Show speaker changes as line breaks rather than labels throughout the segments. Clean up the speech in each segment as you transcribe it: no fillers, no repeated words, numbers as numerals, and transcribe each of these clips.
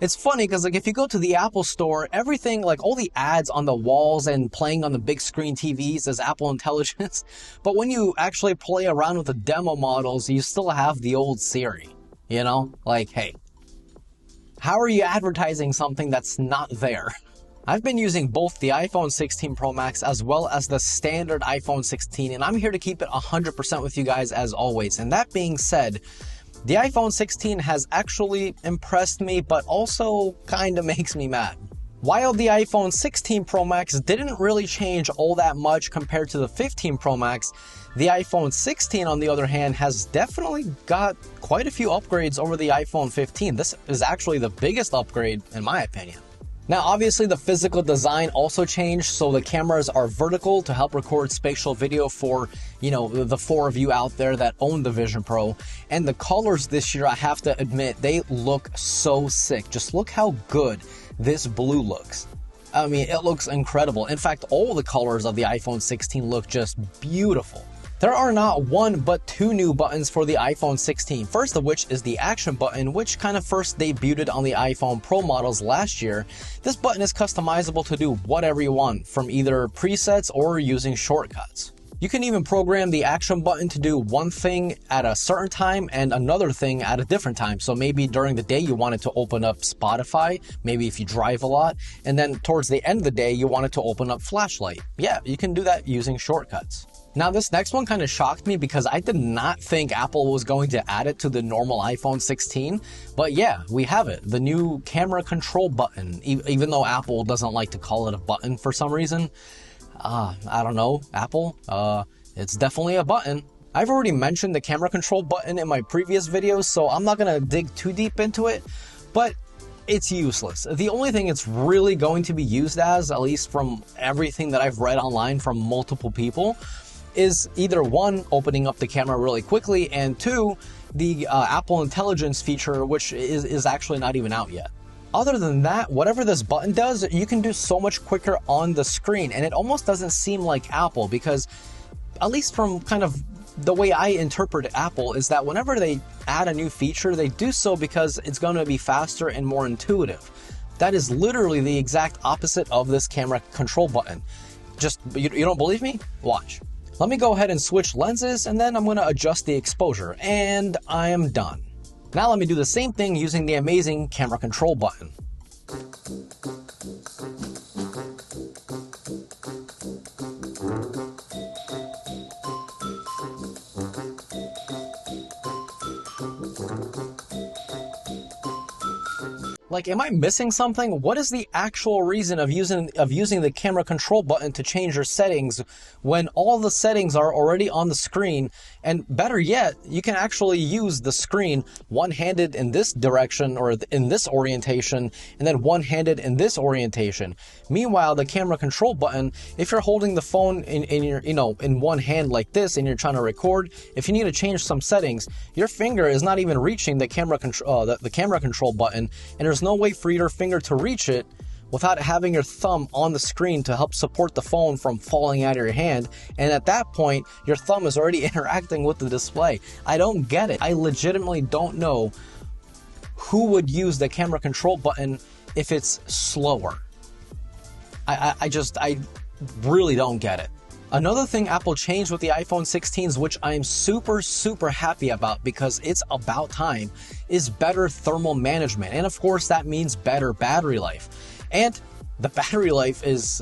It's funny because like if you go to the Apple store, everything, like all the ads on the walls and playing on the big screen TVs is Apple Intelligence. But when you actually play around with the demo models, you still have the old Siri, you know? Like, hey, how are you advertising something that's not there? I've been using both the iPhone 16 Pro Max as well as the standard iPhone 16, and I'm here to keep it 100% with you guys as always. And that being said, the iPhone 16 has actually impressed me, but also kinda makes me mad. While the iPhone 16 Pro Max didn't really change all that much compared to the 15 Pro Max, the iPhone 16 on the other hand has definitely got quite a few upgrades over the iPhone 15. This is actually the biggest upgrade in my opinion. Now, obviously the physical design also changed, so the cameras are vertical to help record spatial video for, you know, the four of you out there that own the Vision Pro. And the colors this year, I have to admit, they look so sick. Just look how good this blue looks. I mean, it looks incredible. In fact, all the colors of the iPhone 16 look just beautiful. There are not one but two new buttons for the iPhone 16, first of which is the Action button, which kind of first debuted on the iPhone Pro models last year. This button is customizable to do whatever you want, from either presets or using shortcuts. You can even program the Action button to do one thing at a certain time and another thing at a different time. So maybe during the day you want it to open up Spotify, maybe if you drive a lot, and then towards the end of the day you want it to open up Flashlight. Yeah, you can do that using shortcuts. Now this next one kind of shocked me because I did not think Apple was going to add it to the normal iPhone 16, but yeah, we have it, the new camera control button, even though Apple doesn't like to call it a button for some reason. I don't know, Apple, it's definitely a button. I've already mentioned the camera control button in my previous videos, so I'm not gonna dig too deep into it, but it's useless. The only thing it's really going to be used as, at least from everything that I've read online from multiple people, is either one, opening up the camera really quickly, and two, the Apple Intelligence feature, which is actually not even out yet. Other than that, whatever this button does, you can do so much quicker on the screen, and it almost doesn't seem like Apple because, at least from kind of the way I interpret Apple, is that whenever they add a new feature, they do so because it's going to be faster and more intuitive. That is literally the exact opposite of this camera control button. Just, you don't believe me? Watch. Let me go ahead and switch lenses, and then I'm going to adjust the exposure, and I am done. Now let me do the same thing using the amazing camera control button. Like, am I missing something? What is the actual reason of using the camera control button to change your settings when all the settings are already on the screen? And better yet, you can actually use the screen one-handed in this direction or in this orientation, and then one-handed in this orientation. Meanwhile, the camera control button, if you're holding the phone in your, in one hand like this and you're trying to record, if you need to change some settings, your finger is not even reaching the camera control button, and there's no way for your finger to reach it without having your thumb on the screen to help support the phone from falling out of your hand. And at that point, your thumb is already interacting with the display. I don't get it. I legitimately don't know who would use the camera control button if it's slower. I really don't get it. Another thing Apple changed with the iPhone 16s, which I'm super happy about because it's about time, is better thermal management. And of course, that means better battery life. And the battery life is,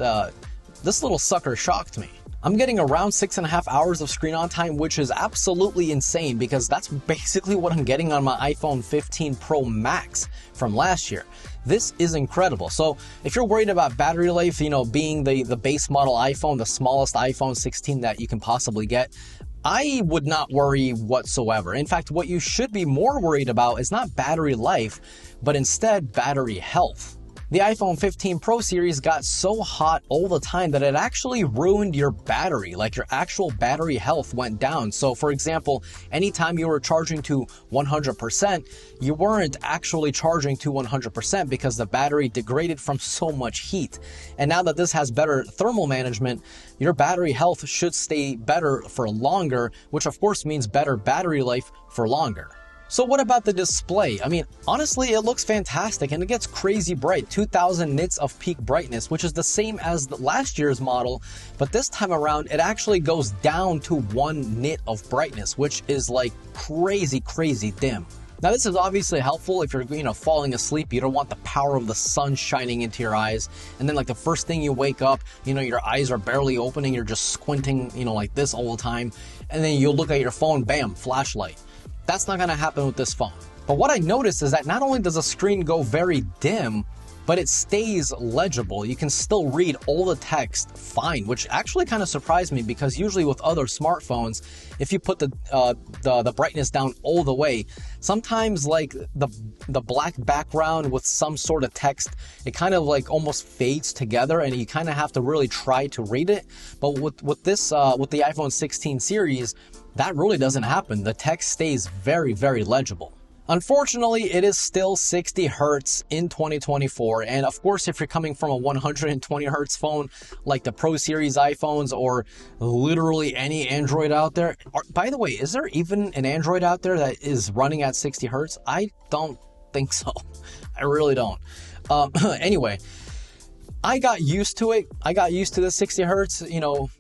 this little sucker shocked me. I'm getting around 6.5 hours of screen on time, which is absolutely insane because that's basically what I'm getting on my iPhone 15 Pro Max from last year. This is incredible. So if you're worried about battery life, being the base model iPhone, the smallest iPhone 16 that you can possibly get, I would not worry whatsoever. In fact, what you should be more worried about is not battery life, but instead battery health. The iPhone 15 Pro series got so hot all the time that it actually ruined your battery, like your actual battery health went down. So for example, anytime you were charging to 100%, you weren't actually charging to 100% because the battery degraded from so much heat. And now that this has better thermal management, your battery health should stay better for longer, which of course means better battery life for longer. So what about the display? I mean, honestly, it looks fantastic and it gets crazy bright, 2000 nits of peak brightness, which is the same as the last year's model, but this time around it actually goes down to 1 nit of brightness, which is like crazy dim. Now this is obviously helpful if you're, falling asleep. You don't want the power of the sun shining into your eyes, and then like the first thing you wake up, your eyes are barely opening, you're just squinting, like this all the time, and then you'll look at your phone, bam, flashlight. That's not going to happen with this phone. But what I noticed is that not only does the screen go very dim, but it stays legible. You can still read all the text fine, which actually kind of surprised me, because usually with other smartphones, if you put the brightness down all the way, sometimes like the black background with some sort of text, it kind of like almost fades together and you kind of have to really try to read it. But with the iPhone 16 series, that really doesn't happen. The text stays very legible. Unfortunately, it is still 60 Hz in 2024, and of course, if you're coming from a 120 Hz phone like the Pro Series iPhones or literally any Android out there, by the way, is there even an Android out there that is running at 60 Hz? I don't think so. I really don't. Anyway, I got used to it. I got used to the 60 Hertz,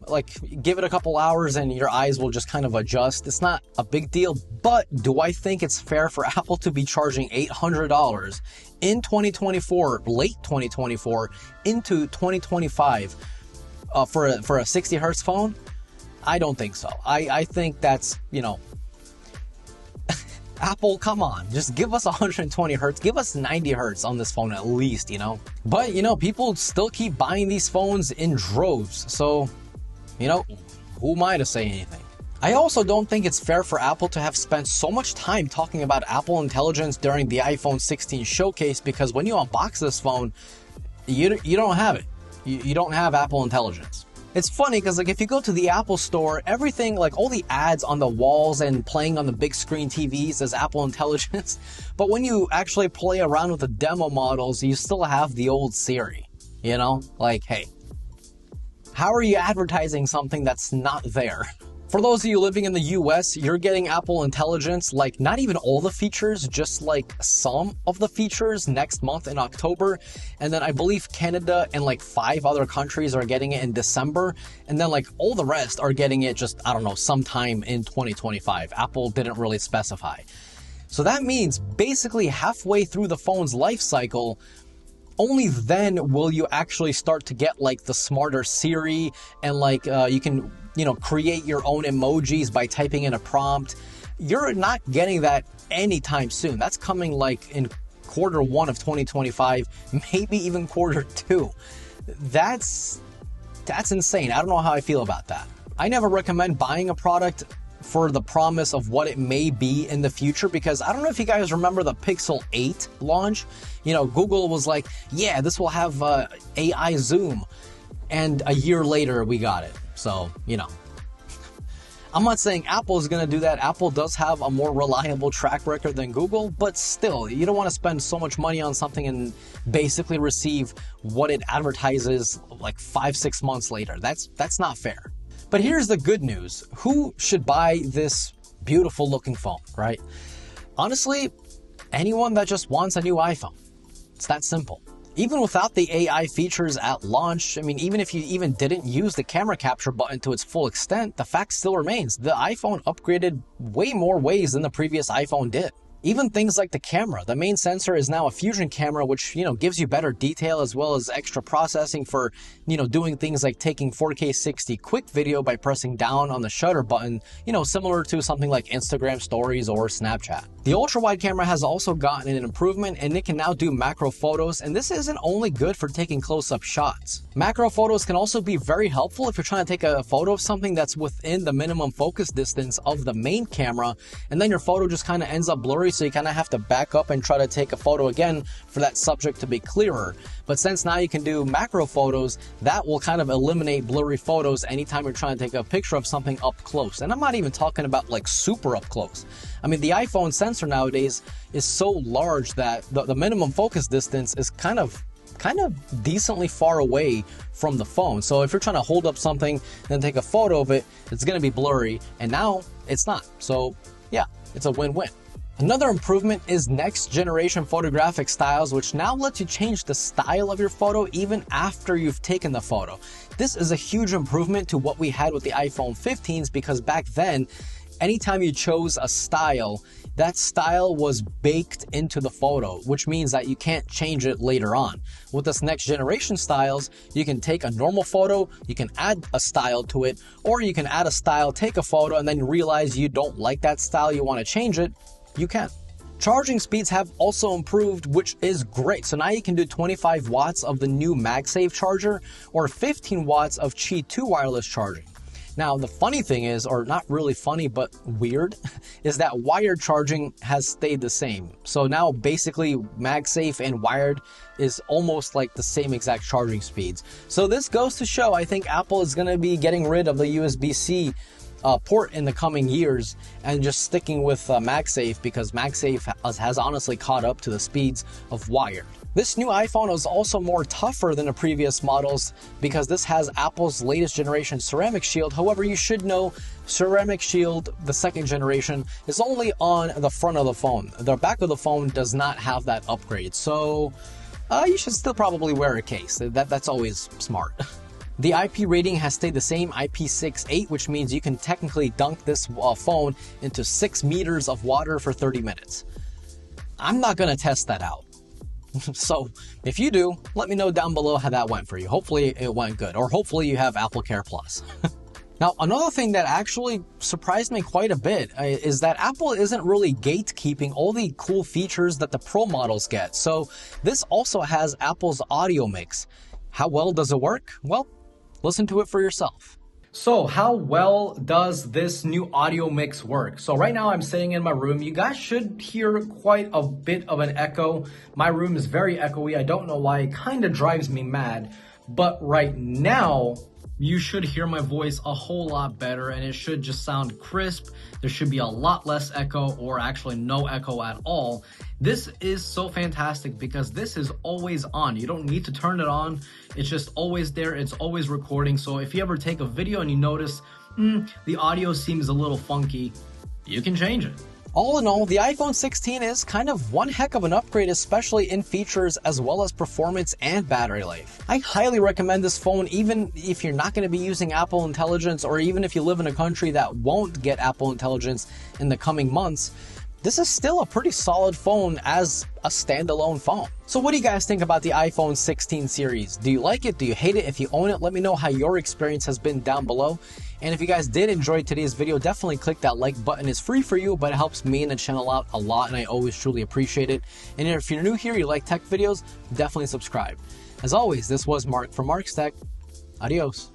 like give it a couple hours and your eyes will just kind of adjust. It's not a big deal, but do I think it's fair for Apple to be charging $800 in 2024, late 2024, into 2025 for a 60 Hertz phone? I don't think so. I think that's, Apple, come on, just give us 120 Hertz, give us 90 Hertz on this phone at least, But, people still keep buying these phones in droves, so, who am I to say anything? I also don't think it's fair for Apple to have spent so much time talking about Apple Intelligence during the iPhone 16 showcase, because when you unbox this phone, you don't have it. You don't have Apple Intelligence. It's funny because like if you go to the Apple Store, everything, like all the ads on the walls and playing on the big screen TVs is Apple Intelligence. But when you actually play around with the demo models, you still have the old Siri, Like, hey, how are you advertising something that's not there? For those of you living in the US, you're getting Apple Intelligence, like not even all the features, just like some of the features next month in October. And then I believe Canada and like 5 other countries are getting it in December. And then like all the rest are getting it just, I don't know, sometime in 2025. Apple didn't really specify. So that means basically halfway through the phone's life cycle, only then will you actually start to get like the smarter Siri and like you can, create your own emojis by typing in a prompt. You're not getting that anytime soon. That's coming like in Q1 of 2025, maybe even Q2. That's insane. I don't know how I feel about that. I never recommend buying a product for the promise of what it may be in the future, because I don't know if you guys remember the Pixel 8 launch. Google was like, yeah, this will have AI zoom, and a year later we got it. So, I'm not saying Apple is going to do that. Apple does have a more reliable track record than Google, but still, you don't want to spend so much money on something and basically receive what it advertises like 5-6 months later. That's not fair. But here's the good news. Who should buy this beautiful looking phone, right? Honestly, anyone that just wants a new iPhone. It's that simple. Even without the AI features at launch, I mean, even if you even didn't use the camera capture button to its full extent, the fact still remains. The iPhone upgraded way more ways than the previous iPhone did. Even things like the camera. The main sensor is now a fusion camera, which, gives you better detail as well as extra processing for, doing things like taking 4K 60 quick video by pressing down on the shutter button, similar to something like Instagram stories or Snapchat. The ultra-wide camera has also gotten an improvement, and it can now do macro photos, and this isn't only good for taking close-up shots. Macro photos can also be very helpful if you're trying to take a photo of something that's within the minimum focus distance of the main camera, and then your photo just kind of ends up blurry, so you kind of have to back up and try to take a photo again for that subject to be clearer. But since now you can do macro photos, that will kind of eliminate blurry photos anytime you're trying to take a picture of something up close. And I'm not even talking about like super up close. I mean, the iPhone sensor nowadays is so large that the minimum focus distance is kind of decently far away from the phone. So if you're trying to hold up something and then take a photo of it, it's going to be blurry, and now it's not. So yeah, it's a win-win. Another improvement is next generation photographic styles, which now lets you change the style of your photo even after you've taken the photo. This is a huge improvement to what we had with the iPhone 15s, because back then, anytime you chose a style, that style was baked into the photo, which means that you can't change it later on. With this next generation styles, you can take a normal photo, you can add a style to it, or you can add a style, take a photo, and then realize you don't like that style, you want to change it, you can. Charging speeds have also improved, which is great. So now you can do 25 watts of the new MagSafe charger or 15 watts of Qi 2 wireless charging. Now, the funny thing is, or not really funny, but weird, is that wired charging has stayed the same. So now basically MagSafe and wired is almost like the same exact charging speeds. So this goes to show, I think Apple is going to be getting rid of the USB-C port in the coming years and just sticking with MagSafe, because MagSafe has honestly caught up to the speeds of wired. This new iPhone is also more tougher than the previous models because this has Apple's latest generation Ceramic Shield. However, you should know Ceramic Shield, the second generation, is only on the front of the phone. The back of the phone does not have that upgrade, so you should still probably wear a case. That's always smart. The IP rating has stayed the same, IP68, which means you can technically dunk this phone into 6 meters of water for 30 minutes. I'm not going to test that out. So if you do, let me know down below how that went for you. Hopefully it went good, or hopefully you have Apple Care Plus. Now, another thing that actually surprised me quite a bit is that Apple isn't really gatekeeping all the cool features that the Pro models get. So this also has Apple's audio mix. How well does it work? Well, listen to it for yourself. So how well does this new audio mix work? So right now I'm sitting in my room. You guys should hear quite a bit of an echo. My room is very echoey. I don't know why. It kind of drives me mad. But right now, you should hear my voice a whole lot better, and it should just sound crisp. There should be a lot less echo, or actually no echo at all. This is so fantastic because this is always on. You don't need to turn it on. It's just always there. It's always recording. So if you ever take a video and you notice the audio seems a little funky, you can change it. All in all, the iPhone 16 is kind of one heck of an upgrade, especially in features as well as performance and battery life. I highly recommend this phone even if you're not going to be using Apple Intelligence, or even if you live in a country that won't get Apple Intelligence in the coming months. This is still a pretty solid phone as a standalone phone. So what do you guys think about the iPhone 16 series? Do you like it? Do you hate it? If you own it, let me know how your experience has been down below. And if you guys did enjoy today's video, definitely click that like button. It's free for you, but it helps me and the channel out a lot, and I always truly appreciate it. And if you're new here, you like tech videos, definitely subscribe. As always, this was Mark from Mark's Tech. Adios.